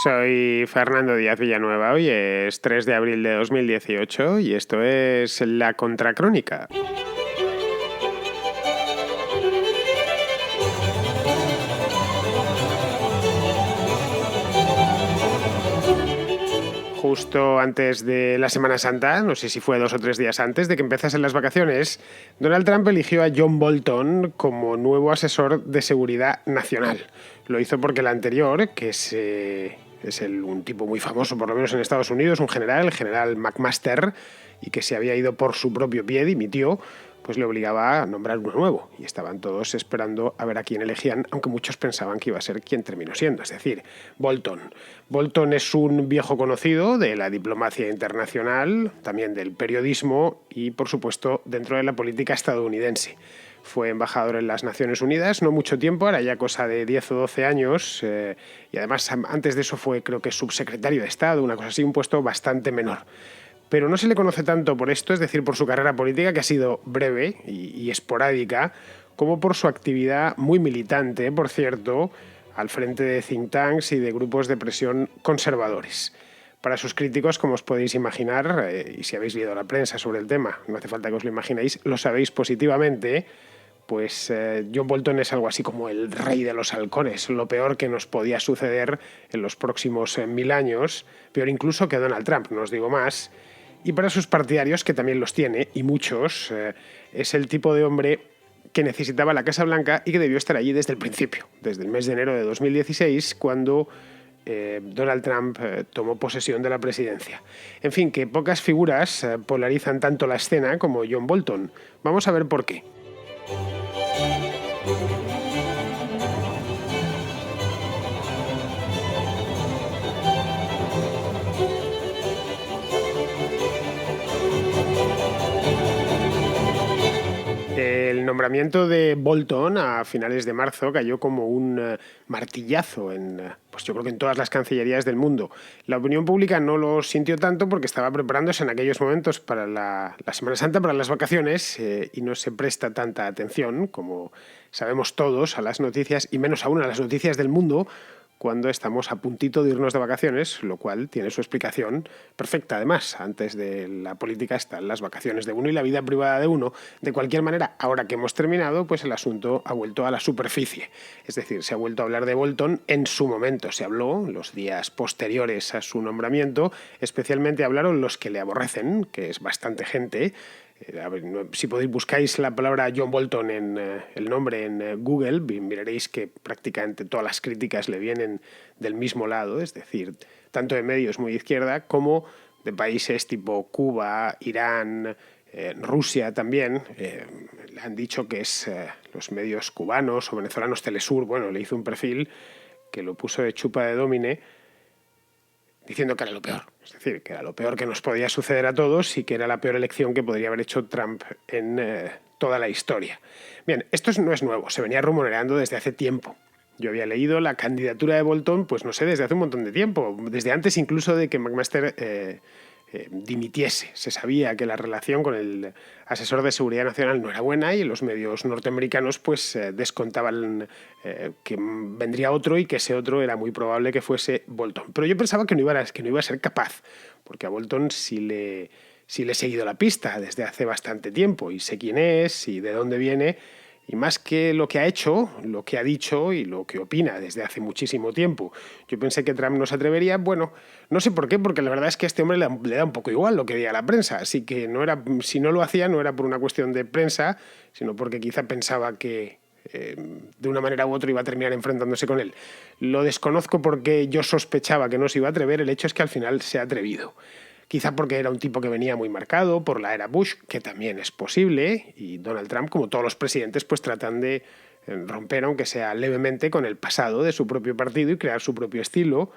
Soy Fernando Díaz Villanueva, hoy es 3 de abril de 2018 y esto es La Contracrónica. Justo antes de la Semana Santa, no sé si fue 2 o 3 días antes de que empezasen las vacaciones, Donald Trump eligió a John Bolton como nuevo asesor de seguridad nacional. Lo hizo porque el anterior, que es un tipo muy famoso, por lo menos en Estados Unidos, un general, el general McMaster, y que se había ido por su propio pie, dimitió, pues le obligaba a nombrar uno nuevo. Y estaban todos esperando a ver a quién elegían, aunque muchos pensaban que iba a ser quien terminó siendo, es decir, Bolton. Bolton es un viejo conocido de la diplomacia internacional, también del periodismo y, por supuesto, dentro de la política estadounidense. Fue embajador en las Naciones Unidas, no mucho tiempo, ahora ya cosa de 10 o 12 años, y además antes de eso fue, creo que, subsecretario de Estado, una cosa así, un puesto bastante menor. Pero no se le conoce tanto por esto, es decir, por su carrera política, que ha sido breve y esporádica, como por su actividad muy militante, por cierto, al frente de think tanks y de grupos de presión conservadores. Para sus críticos, como os podéis imaginar, y si habéis leído la prensa sobre el tema, no hace falta que os lo imaginéis, lo sabéis positivamente, pues John Bolton es algo así como el rey de los halcones, lo peor que nos podía suceder en los próximos 1000 años, peor incluso que Donald Trump, no os digo más. Y para sus partidarios, que también los tiene, y muchos, es el tipo de hombre que necesitaba la Casa Blanca y que debió estar allí desde el principio, desde el mes de enero de 2016, cuando Donald Trump tomó posesión de la presidencia. En fin, que pocas figuras polarizan tanto la escena como John Bolton. Vamos a ver por qué. El nombramiento de Bolton a finales de marzo cayó como un martillazo pues yo creo que en todas las cancillerías del mundo. La opinión pública no lo sintió tanto porque estaba preparándose en aquellos momentos para la Semana Santa, para las vacaciones, y no se presta tanta atención, como sabemos todos, a las noticias, y menos aún a las noticias del mundo, cuando estamos a puntito de irnos de vacaciones, lo cual tiene su explicación perfecta. Además, antes de la política están las vacaciones de uno y la vida privada de uno. De cualquier manera, ahora que hemos terminado, pues el asunto ha vuelto a la superficie. Es decir, se ha vuelto a hablar de Bolton en su momento. Se habló los días posteriores a su nombramiento, especialmente hablaron los que le aborrecen, que es bastante gente. A ver, si podéis buscáis la palabra John Bolton en el nombre en Google, miraréis que prácticamente todas las críticas le vienen del mismo lado, es decir, tanto de medios muy izquierda como de países tipo Cuba, Irán, Rusia también. Le han dicho que es los medios cubanos o venezolanos, Telesur, bueno, le hizo un perfil que lo puso de chupa de Domine, diciendo que era lo peor. Es decir, que era lo peor que nos podía suceder a todos y que era la peor elección que podría haber hecho Trump en toda la historia. Bien, esto no es nuevo, se venía rumoreando desde hace tiempo. Yo había leído la candidatura de Bolton, pues no sé, desde hace un montón de tiempo, desde antes incluso de que McMaster dimitiese. Se sabía que la relación con el asesor de seguridad nacional no era buena y los medios norteamericanos pues descontaban que vendría otro y que ese otro era muy probable que fuese Bolton. Pero yo pensaba que no iba a ser capaz, porque a Bolton sí le he seguido la pista desde hace bastante tiempo y sé quién es y de dónde viene. Y más que lo que ha hecho, lo que ha dicho y lo que opina desde hace muchísimo tiempo. Yo pensé que Trump no se atrevería, bueno, no sé por qué, porque la verdad es que a este hombre le da un poco igual lo que diga la prensa, así que si no lo hacía no era por una cuestión de prensa, sino porque quizá pensaba que de una manera u otra iba a terminar enfrentándose con él. Lo desconozco porque yo sospechaba que no se iba a atrever, el hecho es que al final se ha atrevido. Quizá porque era un tipo que venía muy marcado por la era Bush, que también es posible, y Donald Trump, como todos los presidentes, pues tratan de romper, aunque sea levemente, con el pasado de su propio partido y crear su propio estilo.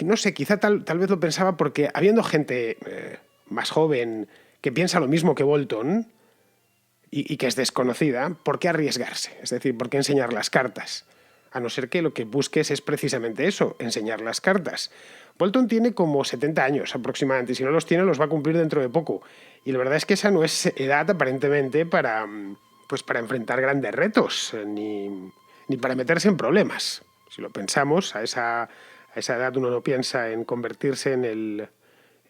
No sé, quizá tal vez lo pensaba porque habiendo gente más joven que piensa lo mismo que Bolton y que es desconocida, ¿por qué arriesgarse? Es decir, ¿por qué enseñar las cartas? A no ser que lo que busques es precisamente eso, enseñar las cartas. Bolton tiene como 70 años aproximadamente, y si no los tiene los va a cumplir dentro de poco. Y la verdad es que esa no es edad aparentemente para enfrentar grandes retos, ni para meterse en problemas. Si lo pensamos, a A esa edad uno no piensa en convertirse en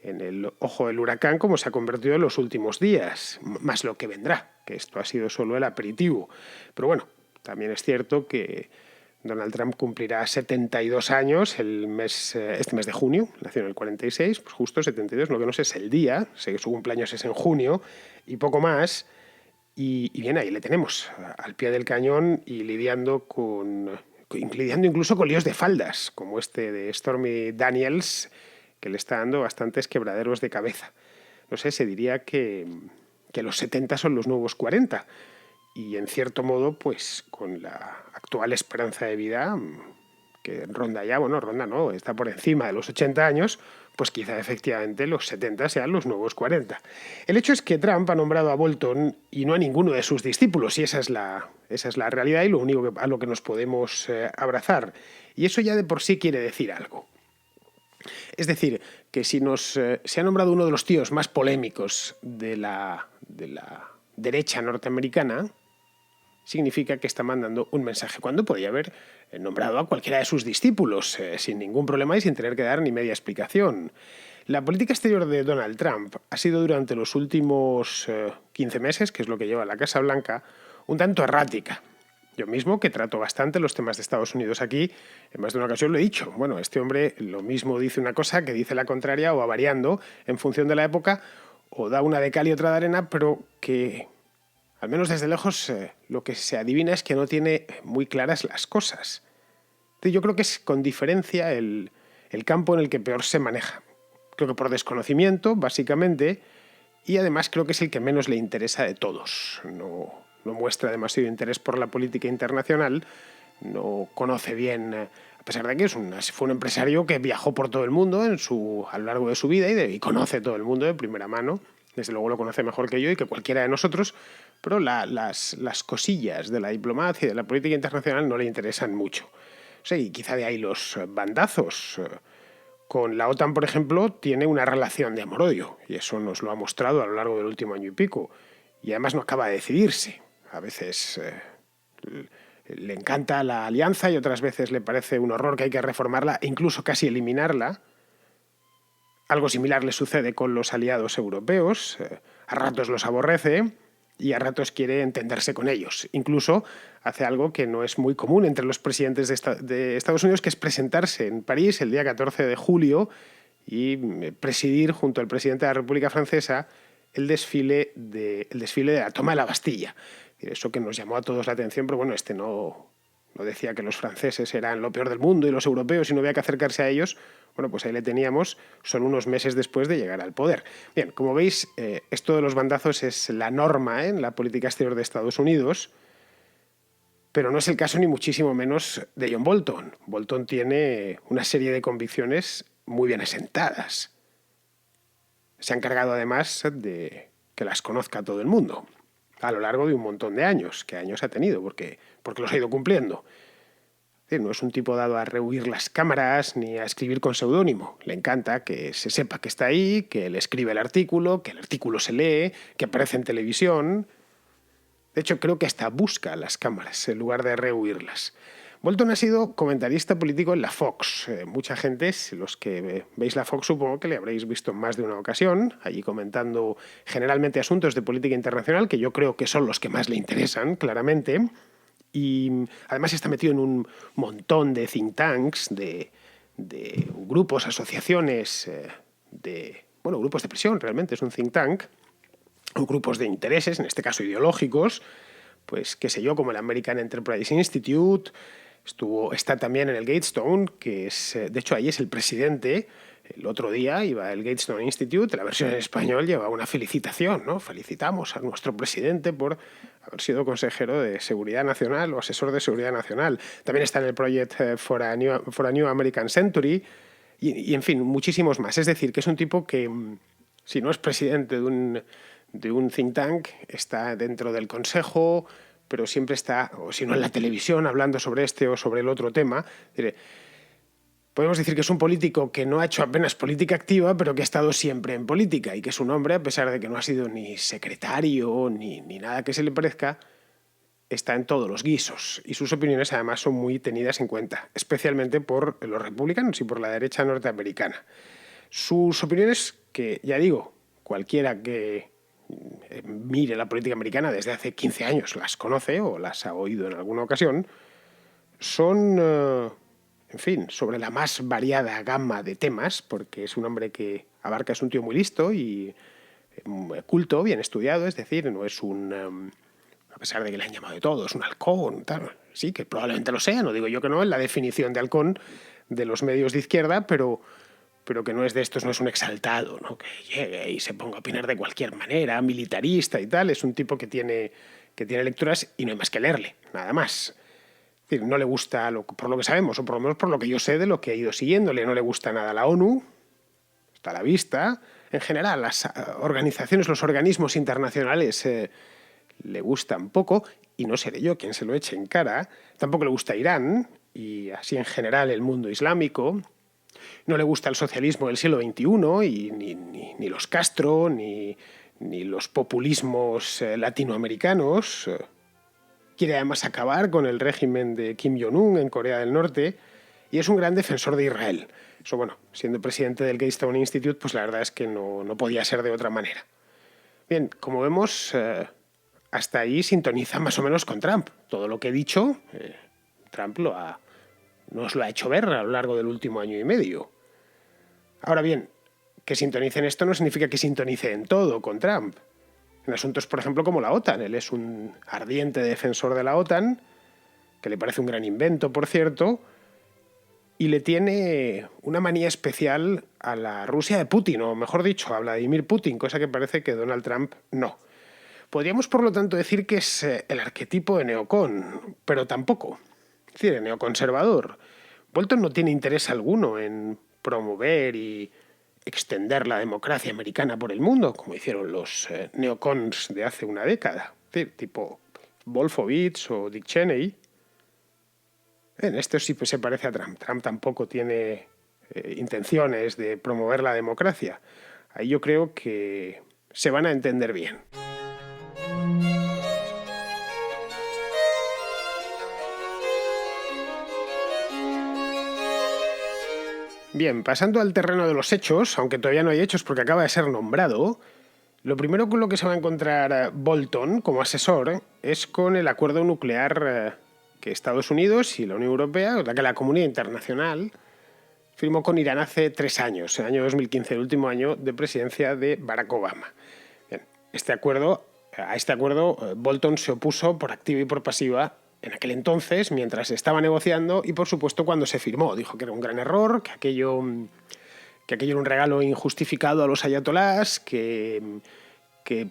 el ojo del huracán como se ha convertido en los últimos días, más lo que vendrá, que esto ha sido solo el aperitivo. Pero bueno, también es cierto que Donald Trump cumplirá 72 años este mes de junio, nació en el 46, pues justo 72, lo que no sé es el día, sé que su cumpleaños es en junio y poco más. Y bien, ahí le tenemos, al pie del cañón y lidiando incluso con líos de faldas, como este de Stormy Daniels, que le está dando bastantes quebraderos de cabeza. No sé, se diría que los 70 son los nuevos 40. Y en cierto modo, pues con la actual esperanza de vida, que ronda ya, bueno, ronda no, está por encima de los 80 años, pues quizá efectivamente los 70 sean los nuevos 40. El hecho es que Trump ha nombrado a Bolton y no a ninguno de sus discípulos, y esa es la realidad y lo único a lo que nos podemos abrazar. Y eso ya de por sí quiere decir algo. Es decir, que si se ha nombrado uno de los tíos más polémicos de la derecha norteamericana, significa que está mandando un mensaje, cuando podía haber nombrado a cualquiera de sus discípulos sin ningún problema y sin tener que dar ni media explicación. La política exterior de Donald Trump ha sido durante los últimos 15 meses, que es lo que lleva la Casa Blanca, un tanto errática. Yo mismo, que trato bastante los temas de Estados Unidos aquí, en más de una ocasión lo he dicho. Bueno, este hombre lo mismo dice una cosa que dice la contraria o va variando en función de la época o da una de cal y otra de arena, pero que al menos desde lejos lo que se adivina es que no tiene muy claras las cosas. Entonces, yo creo que es con diferencia el campo en el que peor se maneja. Creo que por desconocimiento, básicamente, y además creo que es el que menos le interesa de todos. No muestra demasiado interés por la política internacional, no conoce bien, a pesar de que fue un empresario que viajó por todo el mundo a lo largo de su vida y conoce todo el mundo de primera mano. Desde luego lo conoce mejor que yo y que cualquiera de nosotros, pero las cosillas de la diplomacia y de la política internacional no le interesan mucho. O sea, y quizá de ahí los bandazos. Con la OTAN, por ejemplo, tiene una relación de amor-odio, y eso nos lo ha mostrado a lo largo del último año y pico. Y además no acaba de decidirse. A veces le encanta la alianza y otras veces le parece un horror que hay que reformarla e incluso casi eliminarla. Algo similar le sucede con los aliados europeos. A ratos los aborrece y a ratos quiere entenderse con ellos. Incluso hace algo que no es muy común entre los presidentes de Estados Unidos, que es presentarse en París el día 14 de julio y presidir junto al presidente de la República Francesa el desfile de la toma de la Bastilla. Eso que nos llamó a todos la atención, pero bueno, no decía que los franceses eran lo peor del mundo y los europeos y no había que acercarse a ellos. Bueno, pues ahí le teníamos solo unos meses después de llegar al poder. Bien, como veis, esto de los bandazos es la norma en la política exterior de Estados Unidos, pero no es el caso ni muchísimo menos de John Bolton. Bolton tiene una serie de convicciones muy bien asentadas. Se ha encargado además de que las conozca todo el mundo a lo largo de un montón de años. ¿Qué años ha tenido? Porque los ha ido cumpliendo. No es un tipo dado a rehuir las cámaras ni a escribir con seudónimo. Le encanta que se sepa que está ahí, que él escribe el artículo, que el artículo se lee, que aparece en televisión. De hecho, creo que hasta busca las cámaras en lugar de rehuirlas. Bolton ha sido comentarista político en la Fox. Mucha gente, los que veis la Fox, supongo que le habréis visto en más de una ocasión, allí comentando generalmente asuntos de política internacional, que yo creo que son los que más le interesan, claramente. Y además está metido en un montón de think tanks, de grupos, asociaciones, grupos de presión, realmente es un think tank, o grupos de intereses, en este caso ideológicos, pues qué sé yo, como el American Enterprise Institute. Está también en el Gatestone, que es, de hecho, ahí es el presidente. El otro día iba al Gatestone Institute, la versión en español lleva una felicitación, ¿no? Felicitamos a nuestro presidente por haber sido consejero de Seguridad Nacional o asesor de Seguridad Nacional. También está en el Project for a New American Century y, en fin, muchísimos más. Es decir, que es un tipo que, si no es presidente de un think tank, está dentro del consejo, pero siempre está, o si no en la televisión, hablando sobre este o sobre el otro tema. Podemos decir que es un político que no ha hecho apenas política activa, pero que ha estado siempre en política y que es un hombre, a pesar de que no ha sido ni secretario ni nada que se le parezca, está en todos los guisos y sus opiniones además son muy tenidas en cuenta, especialmente por los republicanos y por la derecha norteamericana. Sus opiniones, que ya digo, cualquiera que mire la política americana desde hace 15 años las conoce o las ha oído en alguna ocasión, son, en fin, sobre la más variada gama de temas, porque es un hombre que abarca, es un tío muy listo y culto, bien estudiado, es decir, no es un, a pesar de que le han llamado de todo, es un halcón, tal, sí, que probablemente lo sea, no digo yo que no, en la definición de halcón de los medios de izquierda, pero que no es de estos, no es un exaltado, ¿no? Que llegue y se ponga a opinar de cualquier manera, militarista y tal, es un tipo que tiene lecturas y no hay más que leerle, nada más. Es decir, no le gusta, por lo que sabemos, o por lo menos por lo que yo sé de lo que he ido siguiéndole, no le gusta nada la ONU, está a la vista. En general, las organizaciones, los organismos internacionales le gustan poco, y no seré yo quien se lo eche en cara. Tampoco le gusta Irán, y así en general el mundo islámico. No le gusta el socialismo del siglo XXI, y ni los Castro, ni los populismos latinoamericanos. Quiere además acabar con el régimen de Kim Jong-un en Corea del Norte, y es un gran defensor de Israel. Eso, bueno, siendo presidente del Keystone Institute, pues la verdad es que no podía ser de otra manera. Bien, como vemos, hasta ahí sintoniza más o menos con Trump. Todo lo que he dicho, Trump nos lo ha hecho ver a lo largo del último año y medio. Ahora bien, que sintonice en esto no significa que sintonice en todo con Trump. En asuntos, por ejemplo, como la OTAN. Él es un ardiente defensor de la OTAN, que le parece un gran invento, por cierto, y le tiene una manía especial a la Rusia de Putin, o mejor dicho, a Vladimir Putin, cosa que parece que Donald Trump no. Podríamos, por lo tanto, decir que es el arquetipo de neocon, pero tampoco. Es decir, el neoconservador. Bolton no tiene interés alguno en promover y extender la democracia americana por el mundo, como hicieron los neocons de hace una década, es decir, tipo Wolfowitz o Dick Cheney. En esto sí se parece a Trump. Trump tampoco tiene intenciones de promover la democracia. Ahí yo creo que se van a entender bien. Bien, pasando al terreno de los hechos, aunque todavía no hay hechos porque acaba de ser nombrado, lo primero con lo que se va a encontrar Bolton como asesor es con el acuerdo nuclear que Estados Unidos y la Unión Europea, que la comunidad internacional, firmó con Irán hace 3 años, en el año 2015, el último año de presidencia de Barack Obama. Bien, a este acuerdo Bolton se opuso por activa y por pasiva en aquel entonces, mientras se estaba negociando, y por supuesto cuando se firmó. Dijo que era un gran error, que aquello era un regalo injustificado a los ayatolás, que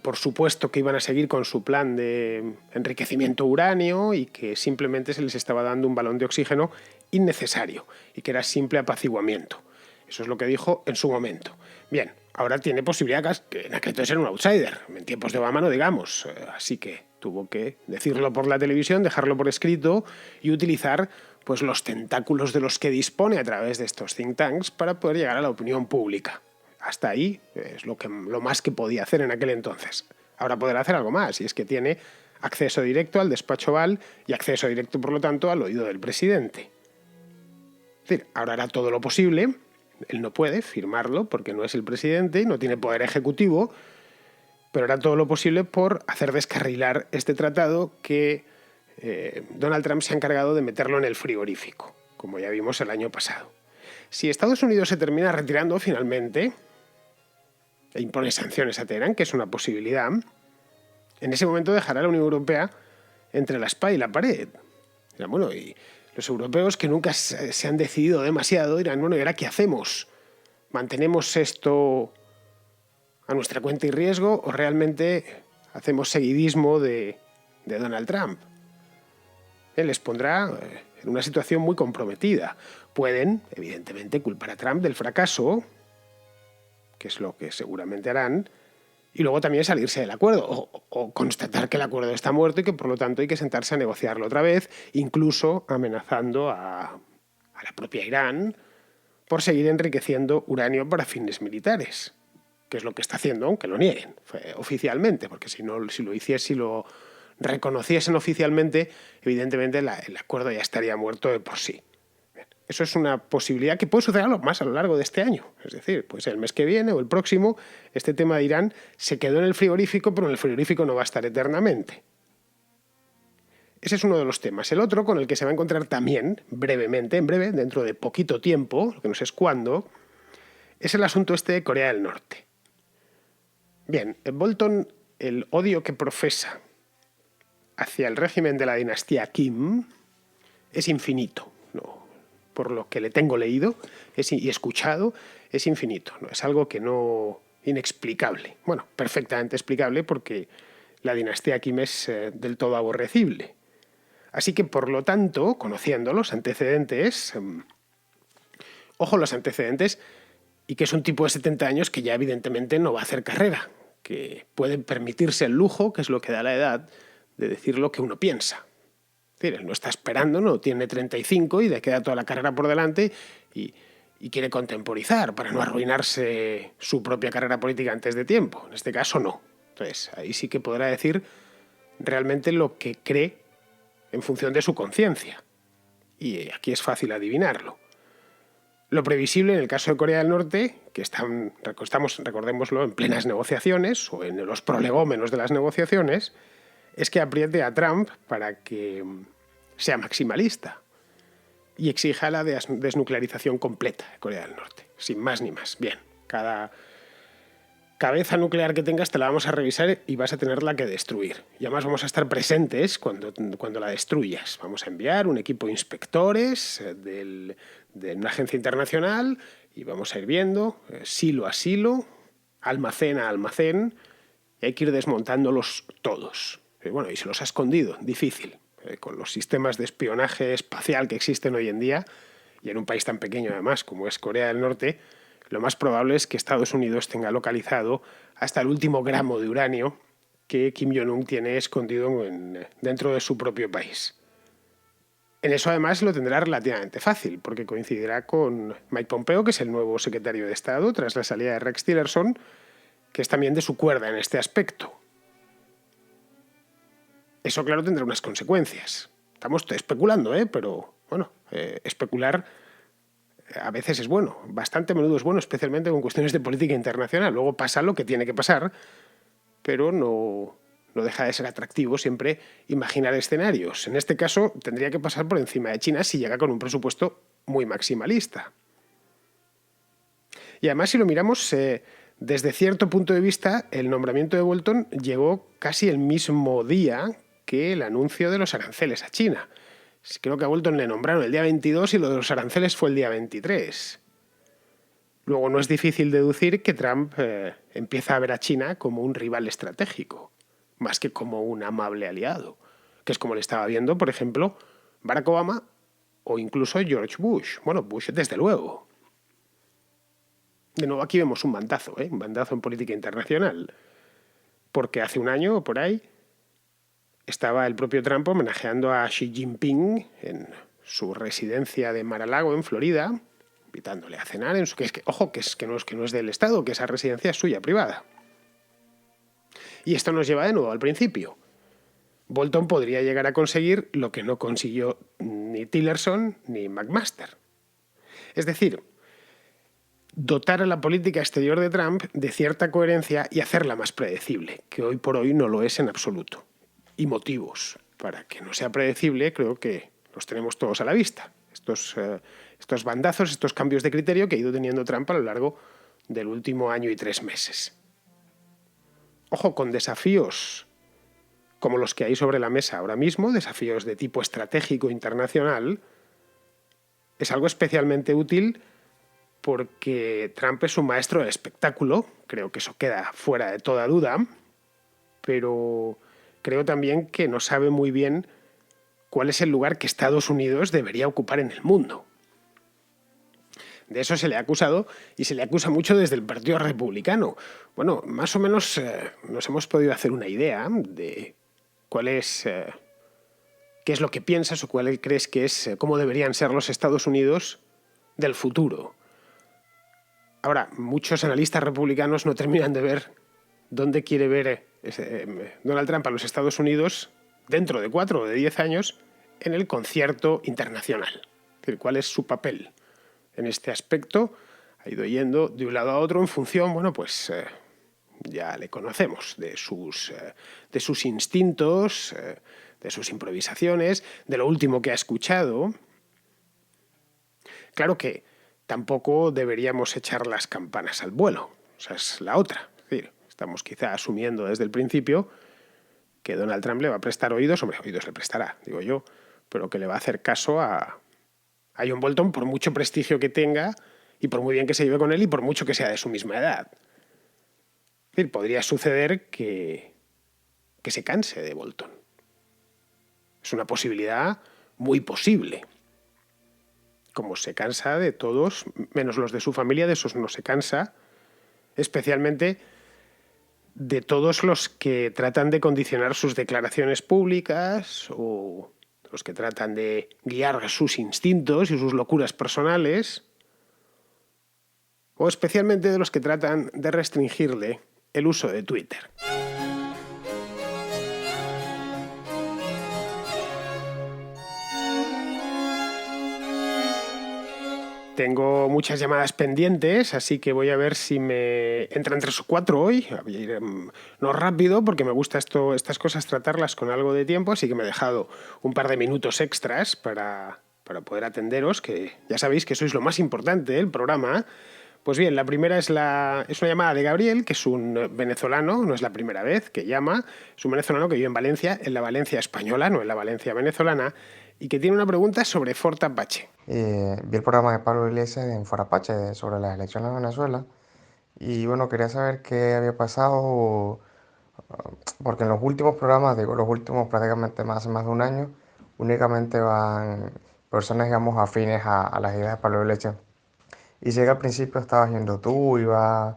por supuesto que iban a seguir con su plan de enriquecimiento uranio y que simplemente se les estaba dando un balón de oxígeno innecesario y que era simple apaciguamiento. Eso es lo que dijo en su momento. Bien, ahora tiene posibilidad que en aquel entonces era un outsider. En tiempos de Obama no digamos. Así que tuvo que decirlo por la televisión, dejarlo por escrito y utilizar pues los tentáculos de los que dispone a través de estos think tanks para poder llegar a la opinión pública. Hasta ahí es lo más que podía hacer en aquel entonces. Ahora podrá hacer algo más, y es que tiene acceso directo al despacho Oval y acceso directo, por lo tanto, al oído del presidente. Es decir, ahora hará todo lo posible. Él no puede firmarlo porque no es el presidente y no tiene poder ejecutivo, pero hará todo lo posible por hacer descarrilar este tratado que Donald Trump se ha encargado de meterlo en el frigorífico, como ya vimos el año pasado. Si Estados Unidos se termina retirando finalmente e impone sanciones a Teherán, que es una posibilidad, en ese momento dejará a la Unión Europea entre la espada y la pared. Bueno, y los europeos, que nunca se han decidido demasiado, dirán, bueno, ¿y ahora qué hacemos? ¿Mantenemos esto a nuestra cuenta y riesgo o realmente hacemos seguidismo de Donald Trump? Él les pondrá en una situación muy comprometida. Pueden, evidentemente, culpar a Trump del fracaso, que es lo que seguramente harán, y luego también salirse del acuerdo, o constatar que el acuerdo está muerto y que por lo tanto hay que sentarse a negociarlo otra vez, incluso amenazando a la propia Irán por seguir enriqueciendo uranio para fines militares, que es lo que está haciendo, aunque lo nieguen oficialmente, porque si lo hiciese y lo reconociesen oficialmente, evidentemente el acuerdo ya estaría muerto de por sí. Eso es una posibilidad que puede suceder más a lo largo de este año. Es decir, pues el mes que viene o el próximo, este tema de Irán se quedó en el frigorífico, pero en el frigorífico no va a estar eternamente. Ese es uno de los temas. El otro, con el que se va a encontrar también, brevemente, en breve, dentro de poquito tiempo, lo que no sé es cuándo, es el asunto este de Corea del Norte. Bien, Bolton, el odio que profesa hacia el régimen de la dinastía Kim es infinito, ¿no? Por lo que le tengo leído y escuchado, es infinito, ¿no? Es algo que no inexplicable. Bueno, perfectamente explicable porque la dinastía Kim es del todo aborrecible. Así que, por lo tanto, conociendo los antecedentes, ojo los antecedentes, y que es un tipo de 70 años que ya evidentemente no va a hacer carrera, que puede permitirse el lujo, que es lo que da la edad, de decir lo que uno piensa. Es decir, él no está esperando, no tiene 35 y le queda toda la carrera por delante y quiere contemporizar para no arruinarse su propia carrera política antes de tiempo. En este caso no. Entonces, ahí sí que podrá decir realmente lo que cree en función de su conciencia. Y aquí es fácil adivinarlo. Lo previsible en el caso de Corea del Norte, que estamos, recordémoslo, en plenas negociaciones o en los prolegómenos de las negociaciones, es que apriete a Trump para que sea maximalista y exija la desnuclearización completa de Corea del Norte, sin más ni más. Bien, cada cabeza nuclear que tengas te la vamos a revisar y vas a tenerla que destruir. Y además vamos a estar presentes cuando la destruyas. Vamos a enviar un equipo de inspectores de una agencia internacional y vamos a ir viendo silo a silo, almacén a almacén, y hay que ir desmontándolos todos. Bueno, y se los ha escondido, difícil, con los sistemas de espionaje espacial que existen hoy en día, y en un país tan pequeño además como es Corea del Norte, lo más probable es que Estados Unidos tenga localizado hasta el último gramo de uranio que Kim Jong-un tiene escondido dentro de su propio país. En eso además lo tendrá relativamente fácil, porque coincidirá con Mike Pompeo, que es el nuevo secretario de Estado, tras la salida de Rex Tillerson, que es también de su cuerda en este aspecto. Eso, claro, tendrá unas consecuencias. Estamos especulando, pero bueno, especular a veces es bueno, bastante a menudo es bueno, especialmente con cuestiones de política internacional. Luego pasa lo que tiene que pasar, pero no deja de ser atractivo siempre imaginar escenarios. En este caso, tendría que pasar por encima de China si llega con un presupuesto muy maximalista. Y además, si lo miramos desde cierto punto de vista, el nombramiento de Bolton llegó casi el mismo día que el anuncio de los aranceles a China. Creo que a Bolton le nombraron el día 22 y lo de los aranceles fue el día 23. Luego no es difícil deducir que Trump empieza a ver a China como un rival estratégico, más que como un amable aliado, que es como le estaba viendo, por ejemplo, Barack Obama o incluso George Bush. Bueno, Bush desde luego. De nuevo aquí vemos un bandazo en política internacional, porque hace un año o por ahí estaba el propio Trump homenajeando a Xi Jinping en su residencia de Mar-a-Lago, en Florida, invitándole a cenar, que no es del Estado, que esa residencia es suya, privada. Y esto nos lleva de nuevo al principio. Bolton podría llegar a conseguir lo que no consiguió ni Tillerson ni McMaster. Es decir, dotar a la política exterior de Trump de cierta coherencia y hacerla más predecible, que hoy por hoy no lo es en absoluto. Y motivos para que no sea predecible creo que los tenemos todos a la vista. Estos bandazos, estos cambios de criterio que ha ido teniendo Trump a lo largo del último año y 3 meses. Ojo, con desafíos como los que hay sobre la mesa ahora mismo, desafíos de tipo estratégico internacional, es algo especialmente útil porque Trump es un maestro del espectáculo, creo que eso queda fuera de toda duda, pero creo también que no sabe muy bien cuál es el lugar que Estados Unidos debería ocupar en el mundo. De eso se le ha acusado y se le acusa mucho desde el Partido Republicano. Bueno, más o menos nos hemos podido hacer una idea de qué es lo que piensas o cuál crees que es, cómo deberían ser los Estados Unidos del futuro. Ahora, muchos analistas republicanos no terminan de ver dónde quiere ver Donald Trump a los Estados Unidos dentro de 4 o de 10 años en el concierto internacional. Es decir, ¿cuál es su papel en este aspecto? Ha ido yendo de un lado a otro en función, ya le conocemos, de sus instintos, de sus improvisaciones, de lo último que ha escuchado. Claro que tampoco deberíamos echar las campanas al vuelo. Esa es la otra. Es decir, estamos quizá asumiendo desde el principio que Donald Trump le va a prestar oídos, oídos le prestará, digo yo, pero que le va a hacer caso a John Bolton por mucho prestigio que tenga y por muy bien que se lleve con él y por mucho que sea de su misma edad. Es decir, podría suceder que se canse de Bolton. Es una posibilidad muy posible. Como se cansa de todos, menos los de su familia, de esos no se cansa, especialmente de todos los que tratan de condicionar sus declaraciones públicas o los que tratan de guiar sus instintos y sus locuras personales, o especialmente de los que tratan de restringirle el uso de Twitter. Tengo muchas llamadas pendientes, así que voy a ver si me entran 3 o 4 hoy. Voy a ir no rápido, porque me gusta estas cosas tratarlas con algo de tiempo, así que me he dejado un par de minutos extras para poder atenderos, que ya sabéis que sois lo más importante del programa. Pues bien, la primera es una llamada de Gabriel, que es un venezolano, no es la primera vez que llama, es un venezolano que vive en Valencia, en la Valencia española, no en la Valencia venezolana, y que tiene una pregunta sobre Fort Apache. Vi el programa de Pablo Iglesias en Forapache sobre las elecciones de Venezuela y bueno, quería saber qué había pasado, porque en los últimos programas, digo los últimos prácticamente hace más de un año, únicamente van personas, digamos, afines a las ideas de Pablo Iglesias. Y sé que al principio estabas yendo tú, iban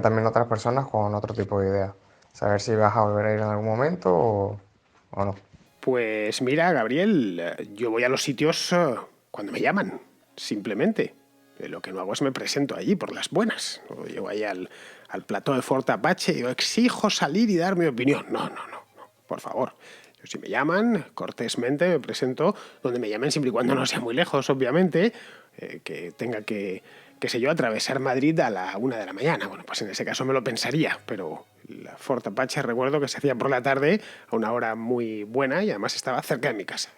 también otras personas con otro tipo de ideas. Saber si vas a volver a ir en algún momento o no. Pues mira, Gabriel, yo voy a los sitios cuando me llaman, simplemente. Lo que no hago es me presento allí por las buenas. No llego ahí al plató de Fort Apache y yo exijo salir y dar mi opinión. No, por favor. Yo, si me llaman, cortésmente me presento donde me llamen, siempre y cuando no sea muy lejos, obviamente, que tenga que, qué sé yo, atravesar Madrid a la 1 de la mañana. Bueno, pues en ese caso me lo pensaría, pero la Fort Apache recuerdo que se hacía por la tarde a una hora muy buena y además estaba cerca de mi casa.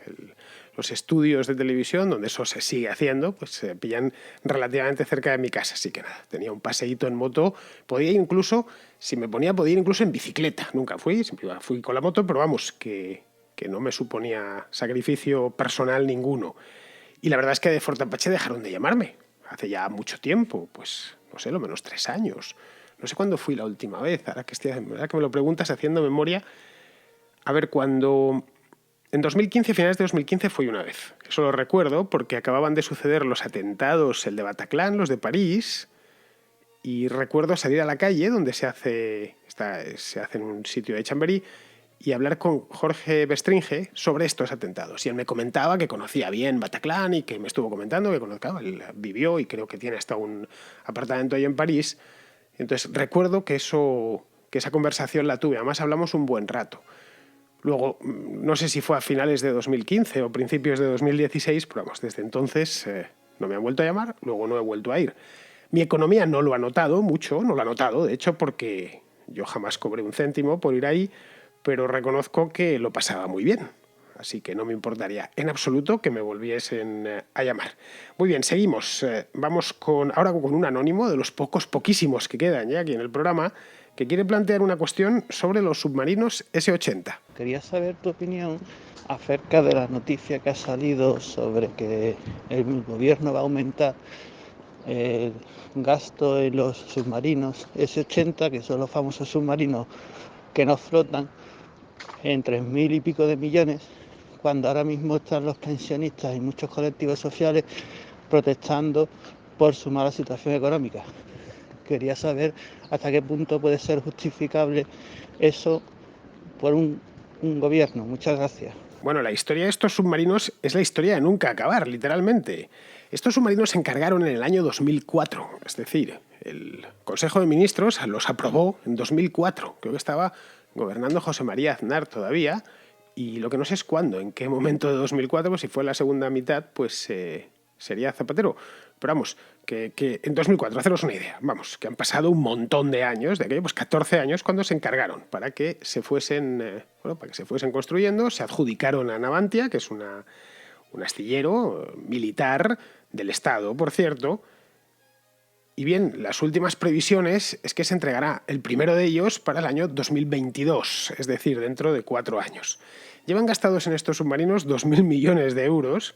Los estudios de televisión donde eso se sigue haciendo, pues se pillan relativamente cerca de mi casa. Así que nada, tenía un paseíto en moto. Podía incluso, si me ponía, podía ir incluso en bicicleta. Nunca fui, siempre fui con la moto, pero vamos, que no me suponía sacrificio personal ninguno. Y la verdad es que de Fort Apache dejaron de llamarme. Hace ya mucho tiempo, pues no sé, lo menos 3 años. No sé cuándo fui la última vez, ahora que me lo preguntas haciendo memoria. A ver, cuando... En 2015, finales de 2015, fui una vez. Eso lo recuerdo porque acababan de suceder los atentados, el de Bataclan, los de París, y recuerdo salir a la calle donde se hace en un sitio de Chamberí y hablar con Jorge Bestringe sobre estos atentados. Y él me comentaba que conocía bien Bataclan y que me estuvo comentando que conocía, él vivió y creo que tiene hasta un apartamento ahí en París. Entonces recuerdo que esa conversación la tuve, además hablamos un buen rato. Luego, no sé si fue a finales de 2015 o principios de 2016, pero vamos, desde entonces no me han vuelto a llamar, luego no he vuelto a ir. Mi economía no lo ha notado mucho, no lo ha notado, de hecho, porque yo jamás cobré un céntimo por ir ahí, pero reconozco que lo pasaba muy bien. Así que no me importaría en absoluto que me volviesen a llamar. Muy bien, seguimos. Vamos ahora con un anónimo de los poquísimos que quedan ya aquí en el programa, que quiere plantear una cuestión sobre los submarinos S-80. Quería saber tu opinión acerca de la noticia que ha salido sobre que el gobierno va a aumentar el gasto en los submarinos S-80, que son los famosos submarinos que nos flotan, en 3.000 y pico de millones, cuando ahora mismo están los pensionistas y muchos colectivos sociales protestando por su mala situación económica. Quería saber hasta qué punto puede ser justificable eso por un gobierno. Muchas gracias. Bueno, la historia de estos submarinos es la historia de nunca acabar, literalmente. Estos submarinos se encargaron en el año 2004, es decir, el Consejo de Ministros los aprobó en 2004. Creo que estaba gobernando José María Aznar todavía Y lo que no sé es cuándo, en qué momento de 2004, pues si fue la segunda mitad, pues sería Zapatero. Pero vamos, que en 2004, haceros una idea, vamos, que han pasado un montón de años, de aquello, pues 14 años, cuando se encargaron para que se fuesen, para que se fuesen construyendo, se adjudicaron a Navantia, que es un astillero militar del Estado, por cierto. Y bien, las últimas previsiones es que se entregará el primero de ellos para el año 2022, es decir, dentro de 4 años. Llevan gastados en estos submarinos 2.000 millones de euros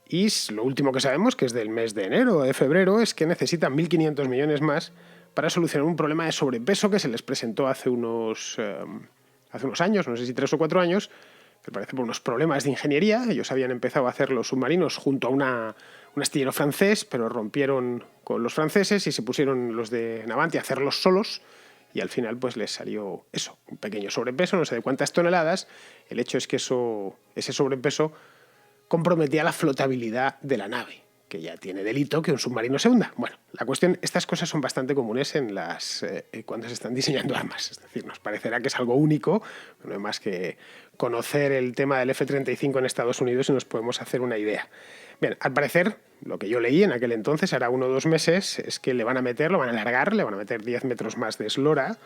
y lo último que sabemos, que es del mes de enero o de febrero, es que necesitan 1.500 millones más para solucionar un problema de sobrepeso que se les presentó hace unos años, no sé si 3 o 4 años, que parece por unos problemas de ingeniería. Ellos habían empezado a hacer los submarinos junto a un astillero francés, pero rompieron con los franceses y se pusieron los de Navantia a hacerlos solos y al final pues les salió eso, un pequeño sobrepeso, no sé de cuántas toneladas. El hecho es que ese sobrepeso comprometía la flotabilidad de la nave, que ya tiene delito que un submarino se hunda. Bueno, la cuestión, estas cosas son bastante comunes en cuando se están diseñando armas. Es decir, nos parecerá que es algo único, no hay más que conocer el tema del F-35 en Estados Unidos y nos podemos hacer una idea. Bien, al parecer, lo que yo leí en aquel entonces, hará 1 o 2 meses, es que lo van a alargar, le van a meter 10 metros más de eslora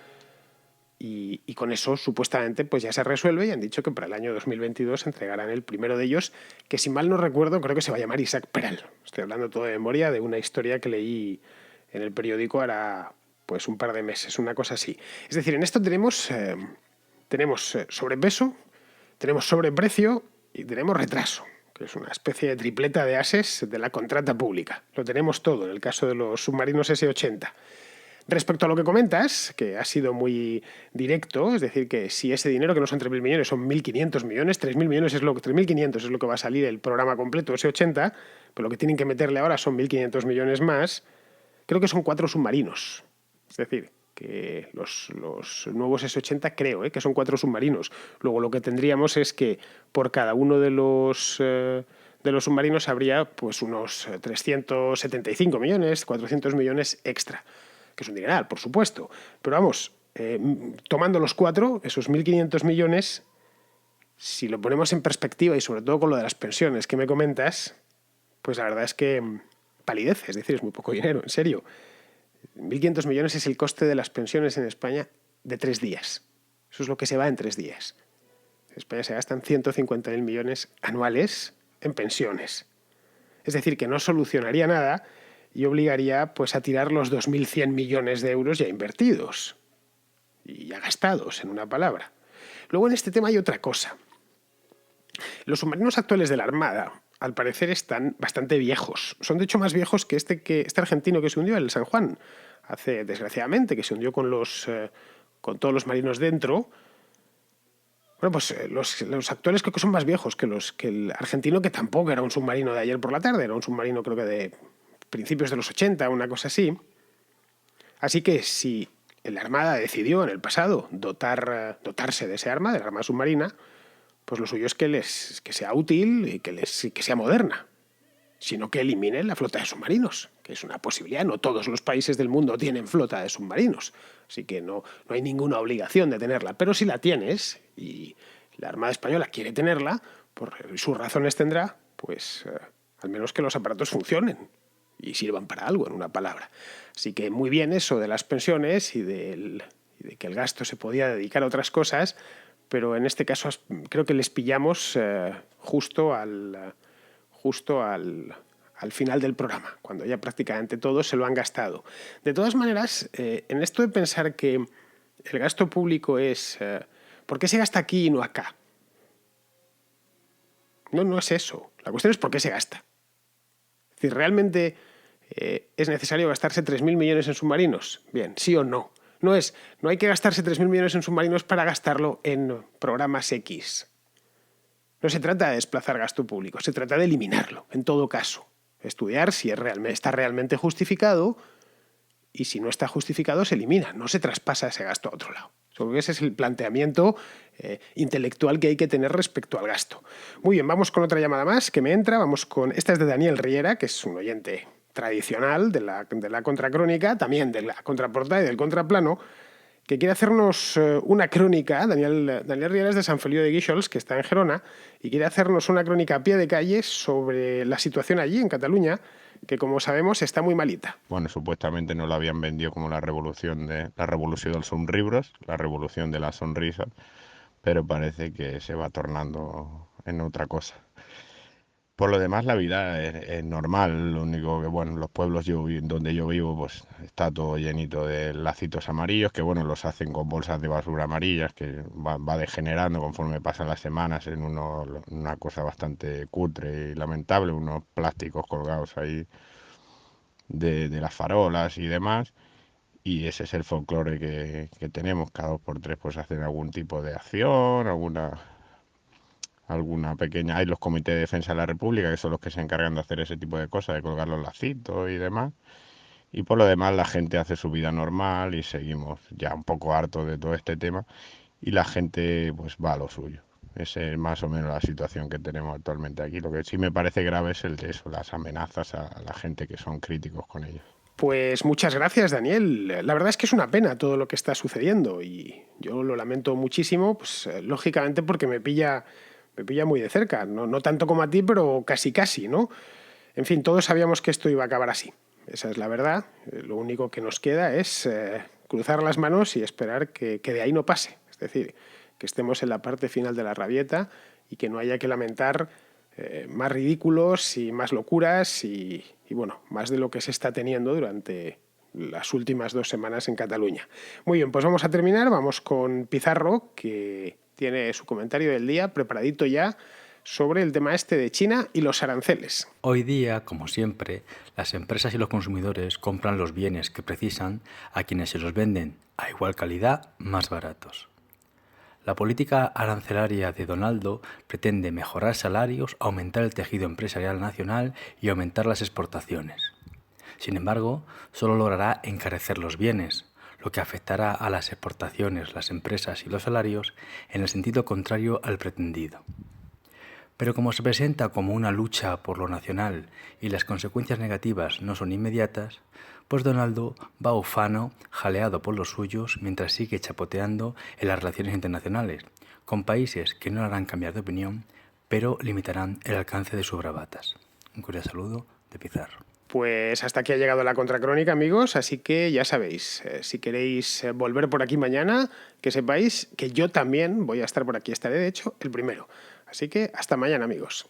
y con eso supuestamente pues ya se resuelve y han dicho que para el año 2022 entregarán el primero de ellos, que si mal no recuerdo creo que se va a llamar Isaac Peral. Estoy hablando todo de memoria de una historia que leí en el periódico hará pues un par de meses, una cosa así. Es decir, en esto tenemos sobrepeso, tenemos sobreprecio y tenemos retraso, que es una especie de tripleta de ases de la contrata pública. Lo tenemos todo en el caso de los submarinos S-80. Respecto a lo que comentas, que ha sido muy directo, es decir, que si ese dinero, que no son 3.000 millones, son 1.500 millones, 3.500 es lo que va a salir el programa completo, S-80, pero lo que tienen que meterle ahora son 1.500 millones más, creo que son 4 submarinos. Es decir, que los nuevos S-80 creo que son 4 submarinos. Luego lo que tendríamos es que por cada uno de los submarinos habría pues unos 375 millones, 400 millones extra, que es un dineral, por supuesto. Pero vamos, tomando los 4, esos 1.500 millones, si lo ponemos en perspectiva y sobre todo con lo de las pensiones que me comentas, pues la verdad es que palidece, es decir, es muy poco dinero, en serio. 1.500 millones es el coste de las pensiones en España de 3 días. Eso es lo que se va en 3 días. En España se gastan 150.000 millones anuales en pensiones. Es decir, que no solucionaría nada y obligaría pues, a tirar los 2.100 millones de euros ya invertidos y ya gastados, en una palabra. Luego en este tema hay otra cosa. Los submarinos actuales de la Armada, al parecer, están bastante viejos. Son de hecho más viejos que este argentino que se hundió, el San Juan, desgraciadamente, que se hundió con todos los marinos dentro. Bueno, pues los actuales creo que son más viejos que el argentino, que tampoco era un submarino de ayer por la tarde, era un submarino creo que de principios de los 80, una cosa así. Así que si la Armada decidió en el pasado dotarse de ese arma, del arma submarina, pues lo suyo es que sea útil y que sea moderna, sino que elimine la flota de submarinos, que es una posibilidad. No todos los países del mundo tienen flota de submarinos, así que no hay ninguna obligación de tenerla. Pero si la tienes y la Armada Española quiere tenerla, por sus razones tendrá, pues al menos que los aparatos funcionen y sirvan para algo, en una palabra. Así que muy bien eso de las pensiones y de que el gasto se podía dedicar a otras cosas, pero en este caso creo que les pillamos justo al final del programa, cuando ya prácticamente todos se lo han gastado. De todas maneras, en esto de pensar que el gasto público es ¿por qué se gasta aquí y no acá? No es eso. La cuestión es por qué se gasta. Es decir, ¿realmente es necesario gastarse 3.000 millones en submarinos? Bien, sí o no. No hay que gastarse 3.000 millones en submarinos para gastarlo en programas X. No se trata de desplazar gasto público, se trata de eliminarlo, en todo caso. Estudiar si está realmente justificado y si no está justificado se elimina, no se traspasa ese gasto a otro lado. Creo que ese es el planteamiento intelectual que hay que tener respecto al gasto. Muy bien, vamos con otra llamada más que me entra. Esta es de Daniel Riera, que es un oyente tradicional de la contracrónica, también de la contraportada y del contraplano, que quiere hacernos una crónica, Daniel Rieles de Sant Feliu de Guíxols, que está en Gerona, y quiere hacernos una crónica a pie de calle sobre la situación allí, en Cataluña, que como sabemos está muy malita. Bueno, supuestamente no lo habían vendido como la revolución del somribros, la revolución de la sonrisa, pero parece que se va tornando en otra cosa. Por lo demás, la vida es normal. Lo único que, bueno, los pueblos donde yo vivo, pues está todo llenito de lacitos amarillos, que, bueno, los hacen con bolsas de basura amarillas, que va degenerando conforme pasan las semanas en una cosa bastante cutre y lamentable, unos plásticos colgados ahí de las farolas y demás. Y ese es el folclore que tenemos. Cada 2 por 3 pues hacen algún tipo de acción, alguna pequeña. Hay los comités de defensa de la República, que son los que se encargan de hacer ese tipo de cosas, de colgar los lacitos y demás. Y por lo demás la gente hace su vida normal y seguimos ya un poco hartos de todo este tema y la gente pues va a lo suyo. Esa es más o menos la situación que tenemos actualmente aquí. Lo que sí me parece grave es el de eso, las amenazas a la gente que son críticos con ellos. Pues muchas gracias, Daniel. La verdad es que es una pena todo lo que está sucediendo y yo lo lamento muchísimo, pues lógicamente porque me pilla muy de cerca. No tanto como a ti, pero casi, ¿no? En fin, todos sabíamos que esto iba a acabar así. Esa es la verdad. Lo único que nos queda es cruzar las manos y esperar que de ahí no pase. Es decir, que estemos en la parte final de la rabieta y que no haya que lamentar más ridículos y más locuras y bueno, más de lo que se está teniendo durante las últimas 2 semanas en Cataluña. Muy bien, pues vamos a terminar. Vamos con Pizarro, que tiene su comentario del día preparadito ya sobre el tema este de China y los aranceles. Hoy día, como siempre, las empresas y los consumidores compran los bienes que precisan a quienes se los venden a igual calidad más baratos. La política arancelaria de Donaldo pretende mejorar salarios, aumentar el tejido empresarial nacional y aumentar las exportaciones. Sin embargo, solo logrará encarecer los bienes, lo que afectará a las exportaciones, las empresas y los salarios en el sentido contrario al pretendido. Pero como se presenta como una lucha por lo nacional y las consecuencias negativas no son inmediatas, pues Donaldo va ufano, jaleado por los suyos, mientras sigue chapoteando en las relaciones internacionales, con países que no le harán cambiar de opinión, pero limitarán el alcance de sus bravatas. Un cordial saludo de Pizarro. Pues hasta aquí ha llegado la contracrónica, amigos, así que ya sabéis, si queréis volver por aquí mañana, que sepáis que yo también voy a estar por aquí, estaré de hecho el primero. Así que hasta mañana, amigos.